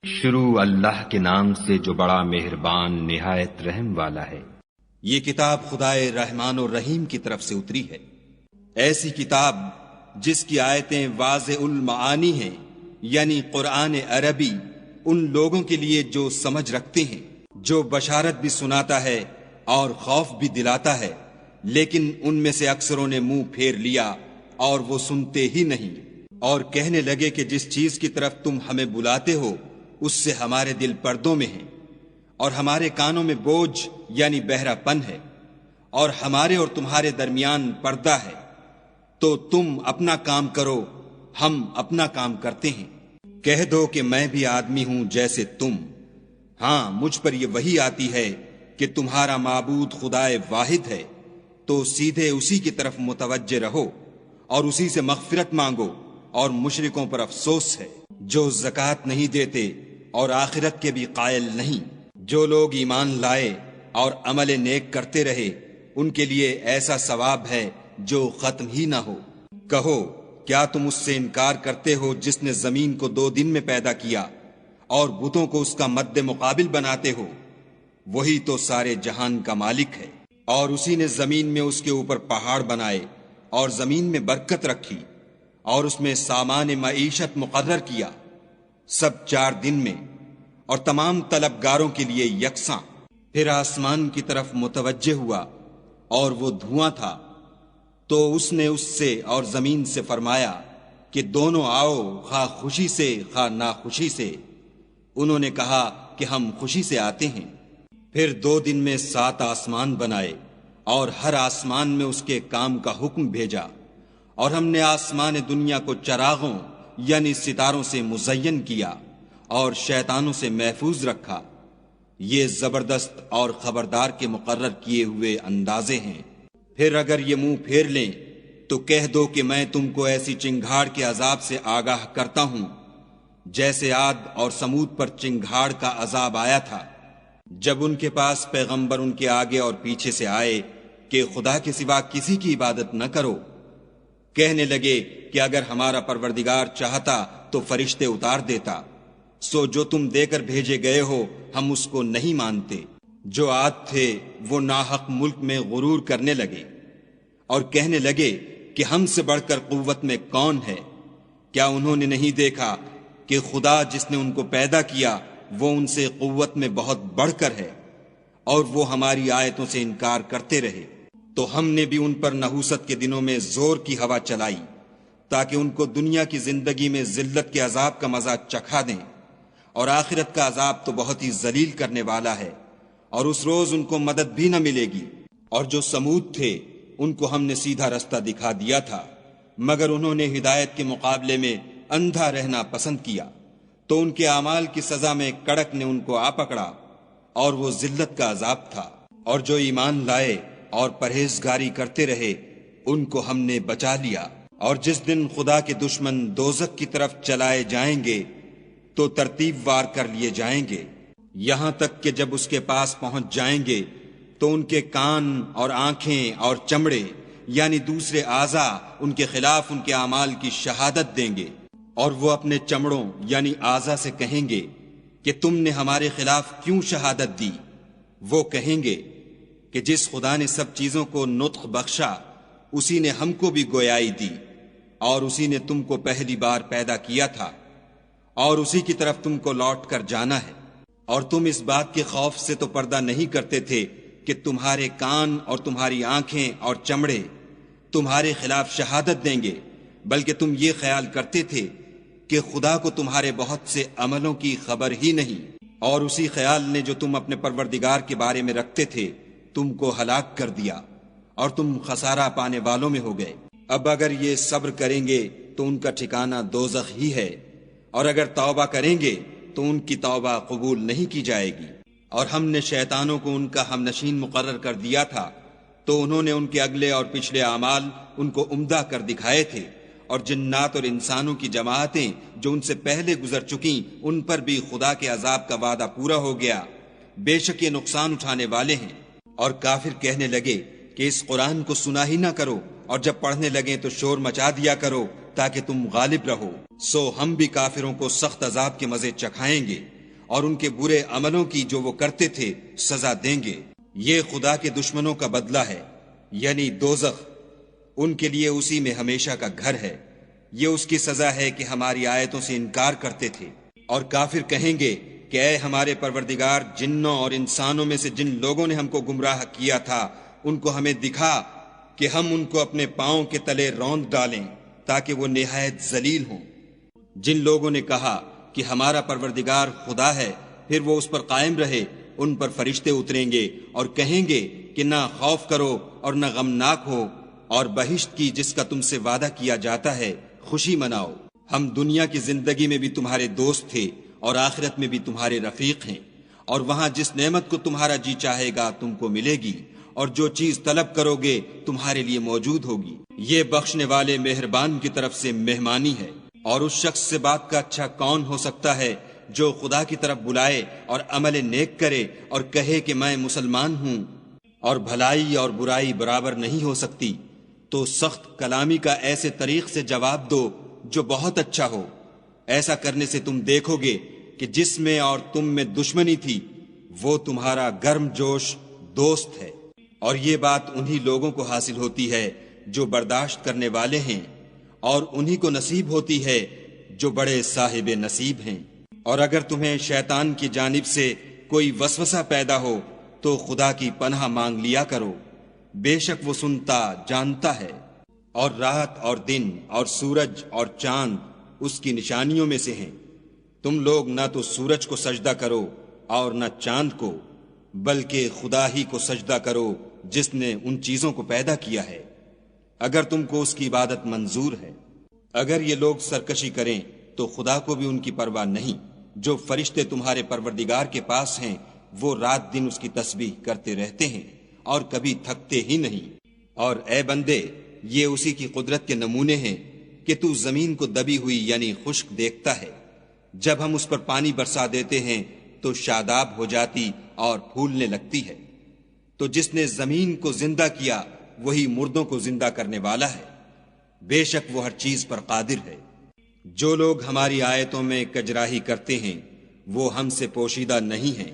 شروع اللہ کے نام سے جو بڑا مہربان نہایت رحم والا ہے۔ یہ کتاب خدائے رحمان و رحیم کی طرف سے اتری ہے، ایسی کتاب جس کی آیتیں واضح المعانی ہیں، یعنی قرآن عربی ان لوگوں کے لیے جو سمجھ رکھتے ہیں، جو بشارت بھی سناتا ہے اور خوف بھی دلاتا ہے، لیکن ان میں سے اکثروں نے منہ پھیر لیا اور وہ سنتے ہی نہیں، اور کہنے لگے کہ جس چیز کی طرف تم ہمیں بلاتے ہو اس سے ہمارے دل پردوں میں ہیں، اور ہمارے کانوں میں بوجھ یعنی بہرا پن ہے، اور ہمارے اور تمہارے درمیان پردہ ہے، تو تم اپنا کام کرو، ہم اپنا کام کرتے ہیں۔ کہہ دو کہ میں بھی آدمی ہوں جیسے تم، ہاں مجھ پر یہ وحی آتی ہے کہ تمہارا معبود خدائے واحد ہے، تو سیدھے اسی کی طرف متوجہ رہو اور اسی سے مغفرت مانگو، اور مشرکوں پر افسوس ہے جو زکوٰۃ نہیں دیتے اور آخرت کے بھی قائل نہیں۔ جو لوگ ایمان لائے اور عمل نیک کرتے رہے ان کے لیے ایسا ثواب ہے جو ختم ہی نہ ہو۔ کہو کیا تم اس سے انکار کرتے ہو جس نے زمین کو 2 دن میں پیدا کیا اور بتوں کو اس کا مد مقابل بناتے ہو؟ وہی تو سارے جہان کا مالک ہے، اور اسی نے زمین میں اس کے اوپر پہاڑ بنائے اور زمین میں برکت رکھی اور اس میں سامان معیشت مقرر کیا، سب 4 دن میں، اور تمام طلبگاروں کے لیے یکساں۔ پھر آسمان کی طرف متوجہ ہوا اور وہ دھواں تھا، تو اس نے اس سے اور زمین سے فرمایا کہ دونوں آؤ، خواہ خوشی سے خواہ ناخوشی سے۔ انہوں نے کہا کہ ہم خوشی سے آتے ہیں۔ پھر 2 دن میں 7 آسمان بنائے اور ہر آسمان میں اس کے کام کا حکم بھیجا، اور ہم نے آسمان دنیا کو چراغوں یعنی ستاروں سے مزین کیا اور شیطانوں سے محفوظ رکھا۔ یہ زبردست اور خبردار کے مقرر کیے ہوئے اندازے ہیں۔ پھر اگر یہ منہ پھیر لیں تو کہہ دو کہ میں تم کو ایسی چنگھاڑ کے عذاب سے آگاہ کرتا ہوں جیسے عاد اور سمود پر چنگھاڑ کا عذاب آیا تھا، جب ان کے پاس پیغمبر ان کے آگے اور پیچھے سے آئے کہ خدا کے سوا کسی کی عبادت نہ کرو۔ کہنے لگے کہ اگر ہمارا پروردگار چاہتا تو فرشتے اتار دیتا، سو جو تم دے کر بھیجے گئے ہو ہم اس کو نہیں مانتے۔ جو عاد تھے وہ ناحق ملک میں غرور کرنے لگے اور کہنے لگے کہ ہم سے بڑھ کر قوت میں کون ہے؟ کیا انہوں نے نہیں دیکھا کہ خدا جس نے ان کو پیدا کیا وہ ان سے قوت میں بہت بڑھ کر ہے، اور وہ ہماری آیتوں سے انکار کرتے رہے۔ تو ہم نے بھی ان پر نحوست کے دنوں میں زور کی ہوا چلائی تاکہ ان کو دنیا کی زندگی میں ذلت کے عذاب کا مزہ چکھا دیں، اور آخرت کا عذاب تو بہت ہی ذلیل کرنے والا ہے، اور اس روز ان کو مدد بھی نہ ملے گی۔ اور جو سمود تھے ان کو ہم نے سیدھا رستہ دکھا دیا تھا، مگر انہوں نے ہدایت کے مقابلے میں اندھا رہنا پسند کیا، تو ان کے اعمال کی سزا میں کڑک نے ان کو آ پکڑا، اور وہ ذلت کا عذاب تھا۔ اور جو ایمان لائے اور پرہیزگاری کرتے رہے ان کو ہم نے بچا لیا۔ اور جس دن خدا کے دشمن دوزخ کی طرف چلائے جائیں گے تو ترتیب وار کر لیے جائیں گے، یہاں تک کہ جب اس کے پاس پہنچ جائیں گے تو ان کے کان اور آنکھیں اور چمڑے یعنی دوسرے اعضاء ان کے خلاف ان کے اعمال کی شہادت دیں گے، اور وہ اپنے چمڑوں یعنی اعضاء سے کہیں گے کہ تم نے ہمارے خلاف کیوں شہادت دی؟ وہ کہیں گے کہ جس خدا نے سب چیزوں کو نطق بخشا اسی نے ہم کو بھی گویائی دی، اور اسی نے تم کو پہلی بار پیدا کیا تھا، اور اسی کی طرف تم کو لوٹ کر جانا ہے۔ اور تم اس بات کے خوف سے تو پردہ نہیں کرتے تھے کہ تمہارے کان اور تمہاری آنکھیں اور چمڑے تمہارے خلاف شہادت دیں گے، بلکہ تم یہ خیال کرتے تھے کہ خدا کو تمہارے بہت سے عملوں کی خبر ہی نہیں، اور اسی خیال نے جو تم اپنے پروردگار کے بارے میں رکھتے تھے تم کو ہلاک کر دیا، اور تم خسارہ پانے والوں میں ہو گئے۔ اب اگر یہ صبر کریں گے تو ان کا ٹھکانہ دوزخ ہی ہے، اور اگر توبہ کریں گے تو ان کی توبہ قبول نہیں کی جائے گی۔ اور ہم نے شیطانوں کو ان کا ہم نشین مقرر کر دیا تھا، تو انہوں نے ان کے اگلے اور پچھلے اعمال ان کو عمدہ کر دکھائے تھے، اور جنات اور انسانوں کی جماعتیں جو ان سے پہلے گزر چکیں ان پر بھی خدا کے عذاب کا وعدہ پورا ہو گیا، بے شک یہ نقصان اٹھانے والے ہیں۔ اور کافر کہنے لگے کہ اس قرآن کو سنا ہی نہ کرو، اور جب پڑھنے لگیں تو شور مچا دیا کرو، تاکہ تم غالب رہو، سو ہم بھی کافروں کو سخت عذاب کے مزے چکھائیں گے اور ان کے برے عملوں کی جو وہ کرتے تھے سزا دیں گے۔ یہ خدا کے دشمنوں کا بدلہ ہے، یعنی دوزخ، ان کے لیے اسی میں ہمیشہ کا گھر ہے۔ یہ اس کی سزا ہے کہ ہماری آیتوں سے انکار کرتے تھے۔ اور کافر کہیں گے کہ اے ہمارے پروردگار، جنوں اور انسانوں میں سے جن لوگوں نے ہم کو گمراہ کیا تھا ان کو ہمیں دکھا کہ ہم ان کو اپنے پاؤں کے تلے روند ڈالیں تاکہ وہ نہایت ذلیل ہوں۔ جن لوگوں نے کہا کہ ہمارا پروردگار خدا ہے، پھر وہ اس پر قائم رہے، ان پر فرشتے اتریں گے اور کہیں گے کہ نہ خوف کرو اور نہ غمناک ہو، اور بہشت کی جس کا تم سے وعدہ کیا جاتا ہے خوشی مناؤ۔ ہم دنیا کی زندگی میں بھی تمہارے دوست تھے اور آخرت میں بھی تمہارے رفیق ہیں، اور وہاں جس نعمت کو تمہارا جی چاہے گا تم کو ملے گی، اور جو چیز طلب کرو گے تمہارے لیے موجود ہوگی۔ یہ بخشنے والے مہربان کی طرف سے مہمانی ہے۔ اور اس شخص سے بات کا اچھا کون ہو سکتا ہے جو خدا کی طرف بلائے اور عمل نیک کرے اور کہے کہ میں مسلمان ہوں، اور بھلائی اور برائی برابر نہیں ہو سکتی، تو سخت کلامی کا ایسے طریق سے جواب دو جو بہت اچھا ہو۔ ایسا کرنے سے تم دیکھو گے کہ جس میں اور تم میں دشمنی تھی وہ تمہارا گرم جوش دوست ہے، اور یہ بات انہی لوگوں کو حاصل ہوتی ہے جو برداشت کرنے والے ہیں، اور انہی کو نصیب ہوتی ہے جو بڑے صاحب نصیب ہیں۔ اور اگر تمہیں شیطان کی جانب سے کوئی وسوسہ پیدا ہو تو خدا کی پناہ مانگ لیا کرو، بے شک وہ سنتا جانتا ہے۔ اور رات اور دن اور سورج اور چاند اس کی نشانیوں میں سے ہیں۔ تم لوگ نہ تو سورج کو سجدہ کرو اور نہ چاند کو، بلکہ خدا ہی کو سجدہ کرو جس نے ان چیزوں کو پیدا کیا ہے، اگر تم کو اس کی عبادت منظور ہے۔ اگر یہ لوگ سرکشی کریں تو خدا کو بھی ان کی پرواہ نہیں۔ جو فرشتے تمہارے پروردگار کے پاس ہیں وہ رات دن اس کی تسبیح کرتے رہتے ہیں اور کبھی تھکتے ہی نہیں۔ اور اے بندے، یہ اسی کی قدرت کے نمونے ہیں کہ تو زمین کو دبی ہوئی یعنی خشک دیکھتا ہے، جب ہم اس پر پانی برسا دیتے ہیں تو شاداب ہو جاتی اور پھولنے لگتی ہے۔ تو جس نے زمین کو زندہ کیا وہی مردوں کو زندہ کرنے والا ہے، بے شک وہ ہر چیز پر قادر ہے۔ جو لوگ ہماری آیتوں میں کجراہی کرتے ہیں وہ ہم سے پوشیدہ نہیں ہیں۔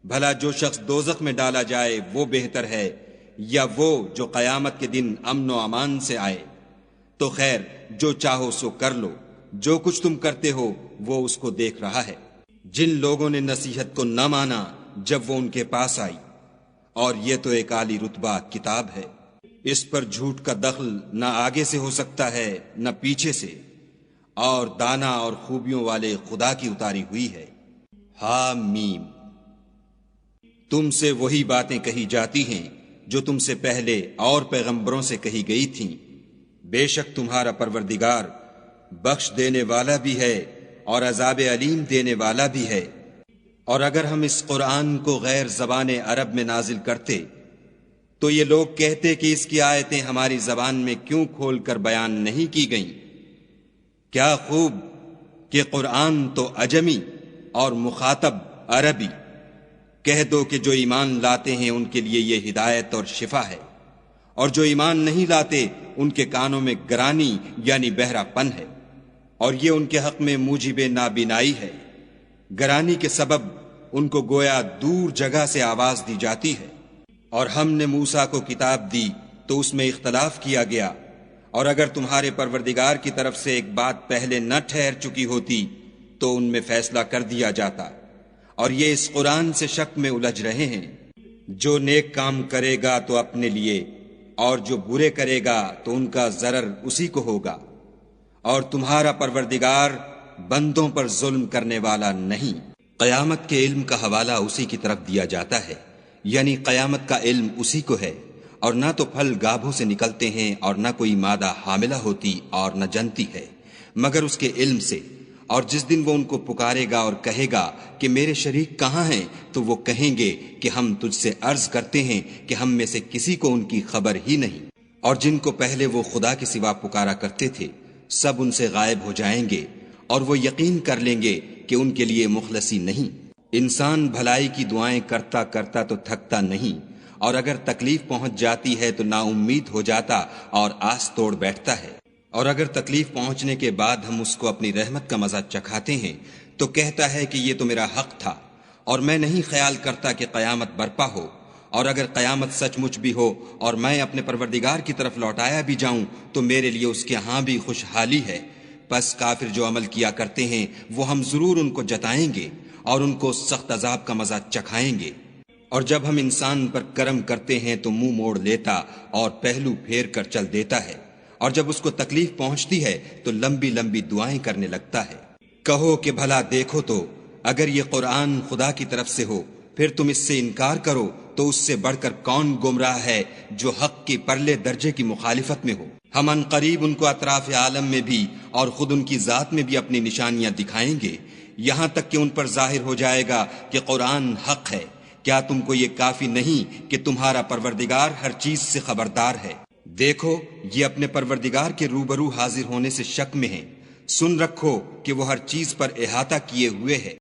بھلا جو شخص دوزخ میں ڈالا جائے وہ بہتر ہے یا وہ جو قیامت کے دن امن و امان سے آئے؟ تو خیر، جو چاہو سو کر لو، جو کچھ تم کرتے ہو وہ اس کو دیکھ رہا ہے۔ جن لوگوں نے نصیحت کو نہ مانا جب وہ ان کے پاس آئی، اور یہ تو ایک عالی رتبہ کتاب ہے، اس پر جھوٹ کا دخل نہ آگے سے ہو سکتا ہے نہ پیچھے سے، اور دانا اور خوبیوں والے خدا کی اتاری ہوئی ہے۔ حامیم۔ تم سے وہی باتیں کہی جاتی ہیں جو تم سے پہلے اور پیغمبروں سے کہی گئی تھیں۔ بے شک تمہارا پروردگار بخش دینے والا بھی ہے اور عذاب علیم دینے والا بھی ہے۔ اور اگر ہم اس قرآن کو غیر زبان عرب میں نازل کرتے تو یہ لوگ کہتے کہ اس کی آیتیں ہماری زبان میں کیوں کھول کر بیان نہیں کی گئیں؟ کیا خوب کہ قرآن تو عجمی اور مخاطب عربی۔ کہہ دو کہ جو ایمان لاتے ہیں ان کے لیے یہ ہدایت اور شفا ہے، اور جو ایمان نہیں لاتے ان کے کانوں میں گرانی یعنی بہرا پن ہے، اور یہ ان کے حق میں موجب نابینائی ہے۔ گرانی کے سبب ان کو گویا دور جگہ سے آواز دی جاتی ہے۔ اور ہم نے موسیٰ کو کتاب دی تو اس میں اختلاف کیا گیا، اور اگر تمہارے پروردگار کی طرف سے ایک بات پہلے نہ ٹھہر چکی ہوتی تو ان میں فیصلہ کر دیا جاتا، اور یہ اس قرآن سے شک میں الجھ رہے ہیں۔ جو نیک کام کرے گا تو اپنے لیے، اور جو برے کرے گا تو ان کا ضرر اسی کو ہوگا، اور تمہارا پروردگار بندوں پر ظلم کرنے والا نہیں۔ قیامت کے علم کا حوالہ اسی کی طرف دیا جاتا ہے، یعنی قیامت کا علم اسی کو ہے، اور نہ تو پھل گابھوں سے نکلتے ہیں اور نہ کوئی مادہ حاملہ ہوتی اور نہ جنتی ہے، مگر اس کے علم سے۔ اور جس دن وہ ان کو پکارے گا اور کہے گا کہ میرے شریک کہاں ہیں، تو وہ کہیں گے کہ ہم تجھ سے عرض کرتے ہیں کہ ہم میں سے کسی کو ان کی خبر ہی نہیں۔ اور جن کو پہلے وہ خدا کے سوا پکارا کرتے تھے سب ان سے غائب ہو جائیں گے، اور وہ یقین کر لیں گے کہ ان کے لیے مخلصی نہیں۔ انسان بھلائی کی دعائیں کرتا کرتا تو تھکتا نہیں، اور اگر تکلیف پہنچ جاتی ہے تو نا امید ہو جاتا اور آس توڑ بیٹھتا ہے۔ اور اگر تکلیف پہنچنے کے بعد ہم اس کو اپنی رحمت کا مزہ چکھاتے ہیں تو کہتا ہے کہ یہ تو میرا حق تھا اور میں نہیں خیال کرتا کہ قیامت برپا ہو، اور اگر قیامت سچ مچ بھی ہو اور میں اپنے پروردگار کی طرف لوٹایا بھی جاؤں تو میرے لیے اس کے ہاں بھی خوشحالی ہے۔ پس کافر جو عمل کیا کرتے ہیں وہ ہم ضرور ان کو جتائیں گے اور ان کو سخت عذاب کا مزہ چکھائیں گے۔ اور جب ہم انسان پر کرم کرتے ہیں تو منہ موڑ لیتا اور پہلو پھیر کر چل دیتا ہے، اور جب اس کو تکلیف پہنچتی ہے تو لمبی لمبی دعائیں کرنے لگتا ہے۔ کہو کہ بھلا دیکھو تو اگر یہ قرآن خدا کی طرف سے ہو پھر تم اس سے انکار کرو تو اس سے بڑھ کر کون گمراہ ہے جو حق کی پرلے درجے کی مخالفت میں ہو۔ ہم ان قریب ان کو اطراف عالم میں بھی اور خود ان کی ذات میں بھی اپنی نشانیاں دکھائیں گے، یہاں تک کہ ان پر ظاہر ہو جائے گا کہ قرآن حق ہے۔ کیا تم کو یہ کافی نہیں کہ تمہارا پروردگار ہر چیز سے خبردار ہے؟ دیکھو یہ اپنے پروردگار کے روبرو حاضر ہونے سے شک میں ہیں، سن رکھو کہ وہ ہر چیز پر احاطہ کیے ہوئے ہے۔